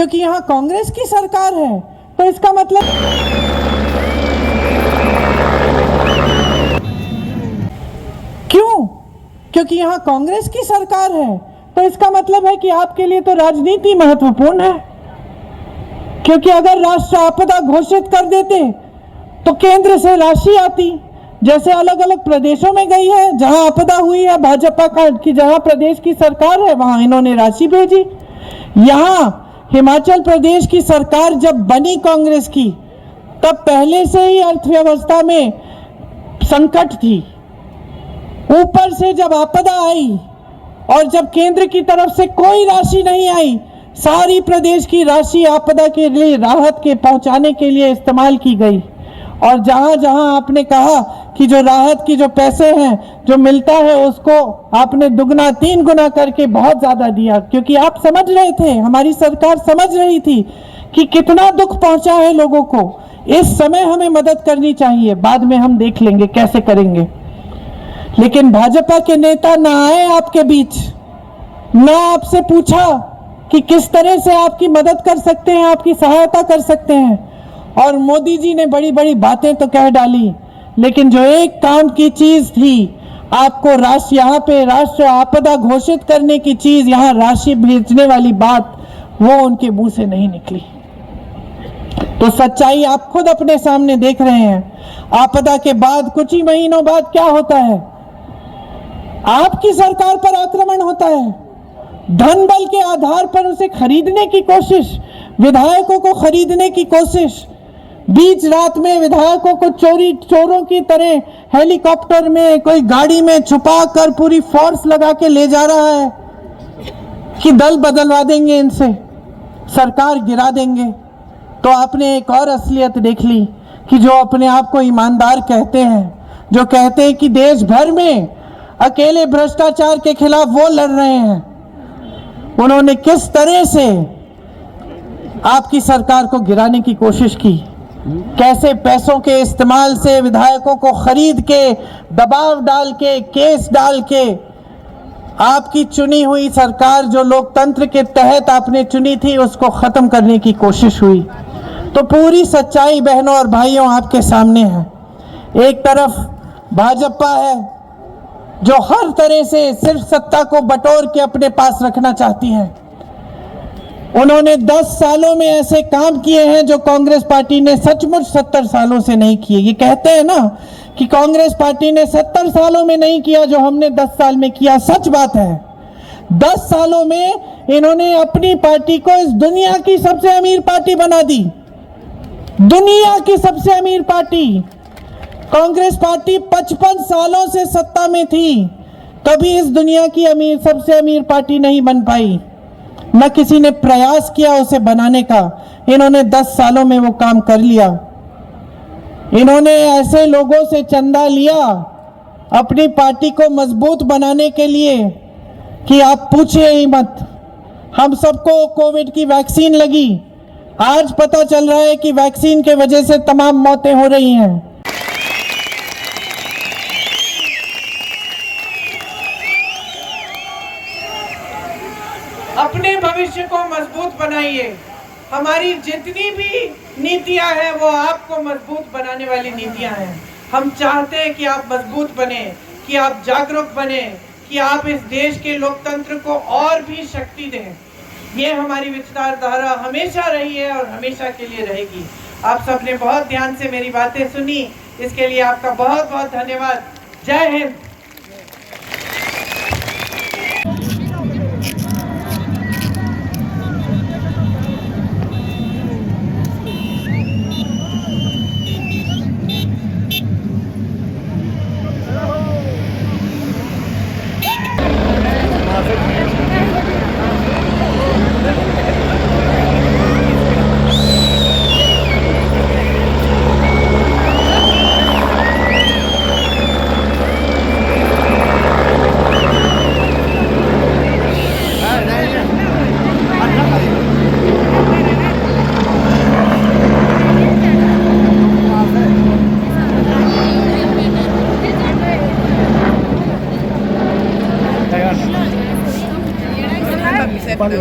क्योंकि यहाँ कांग्रेस की सरकार है, तो इसका मतलब क्यों? क्योंकि यहाँ कांग्रेस की सरकार है, तो इसका मतलब है कि आपके लिए तो राजनीति महत्वपूर्ण है। क्योंकि अगर राष्ट्र आपदा घोषित कर देते तो केंद्र से राशि आती, जैसे अलग अलग प्रदेशों में गई है, जहां आपदा हुई है भाजपा का कि जहां प्रदेश की सरकार है वहां इन्होंने राशि भेजी। यहां हिमाचल प्रदेश की सरकार जब बनी कांग्रेस की, तब पहले से ही अर्थव्यवस्था में संकट थी। ऊपर से जब आपदा आई और जब केंद्र की तरफ से कोई राशि नहीं आई, सारी प्रदेश की राशि आपदा के लिए राहत के पहुंचाने के लिए इस्तेमाल की गई। और जहां जहां आपने कहा कि जो राहत की जो पैसे हैं जो मिलता है उसको आपने दुगना 3 गुना करके बहुत ज्यादा दिया, क्योंकि आप समझ रहे थे, हमारी सरकार समझ रही थी कि कितना दुख पहुंचा है लोगों को। इस समय हमें मदद करनी चाहिए, बाद में हम देख लेंगे कैसे करेंगे। लेकिन भाजपा के नेता ना आए आपके बीच, ना आपसे पूछा कि किस तरह से आपकी मदद कर सकते हैं, आपकी सहायता कर सकते हैं। और मोदी जी ने बड़ी बड़ी बातें तो कह डाली, लेकिन जो एक काम की चीज थी, आपको राष्ट्र यहाँ पे राष्ट्र आपदा घोषित करने की चीज, यहाँ राशि भेजने वाली बात, वो उनके मुंह से नहीं निकली। तो सच्चाई आप खुद अपने सामने देख रहे हैं। आपदा के बाद कुछ ही महीनों बाद क्या होता है? आपकी सरकार पर आक्रमण होता है, धन बल के आधार पर उसे खरीदने की कोशिश, विधायकों को खरीदने की कोशिश। बीच रात में विधायकों को चोरों की तरह हेलीकॉप्टर में, कोई गाड़ी में छुपा कर पूरी फोर्स लगा के ले जा रहा है कि दल बदलवा देंगे, इनसे सरकार गिरा देंगे। तो आपने एक और असलियत देख ली कि जो अपने आप को ईमानदार कहते हैं, जो कहते हैं कि देश भर में अकेले भ्रष्टाचार के खिलाफ वो लड़ रहे हैं, उन्होंने किस तरह से आपकी सरकार को गिराने की कोशिश की। कैसे पैसों के इस्तेमाल से विधायकों को खरीद के, दबाव डाल के, केस डाल के आपकी चुनी हुई सरकार, जो लोकतंत्र के तहत आपने चुनी थी, उसको खत्म करने की कोशिश हुई। तो पूरी सच्चाई बहनों और भाइयों आपके सामने है। एक तरफ भाजपा है जो हर तरह से सिर्फ सत्ता को बटोर के अपने पास रखना चाहती है। उन्होंने 10 सालों में ऐसे काम किए हैं जो कांग्रेस पार्टी ने सचमुच 70 सालों से नहीं किए। ये कहते हैं ना कि कांग्रेस पार्टी ने 70 सालों में नहीं किया जो हमने 10 साल में किया, सच बात है। 10 सालों में इन्होंने अपनी पार्टी को इस दुनिया की सबसे अमीर पार्टी बना दी, दुनिया की सबसे अमीर पार्टी। कांग्रेस पार्टी 55 सालों से सत्ता में थी, कभी इस दुनिया की सबसे अमीर पार्टी नहीं बन पाई, न किसी ने प्रयास किया उसे बनाने का। इन्होंने 10 सालों में वो काम कर लिया। इन्होंने ऐसे लोगों से चंदा लिया अपनी पार्टी को मजबूत बनाने के लिए कि आप पूछिए ही मत। हम सबको कोविड की वैक्सीन लगी, आज पता चल रहा है कि वैक्सीन के वजह से तमाम मौतें हो रही हैं। अपने भविष्य को मजबूत बनाइए। हमारी जितनी भी नीतियां हैं वो आपको मजबूत बनाने वाली नीतियां हैं। हम चाहते हैं कि आप मजबूत बने, कि आप जागरूक बने, कि आप इस देश के लोकतंत्र को और भी शक्ति दें। ये हमारी विचारधारा हमेशा रही है और हमेशा के लिए रहेगी। आप सबने बहुत ध्यान से मेरी बातें सुनी, इसके लिए आपका बहुत बहुत धन्यवाद। जय हिंद। पानी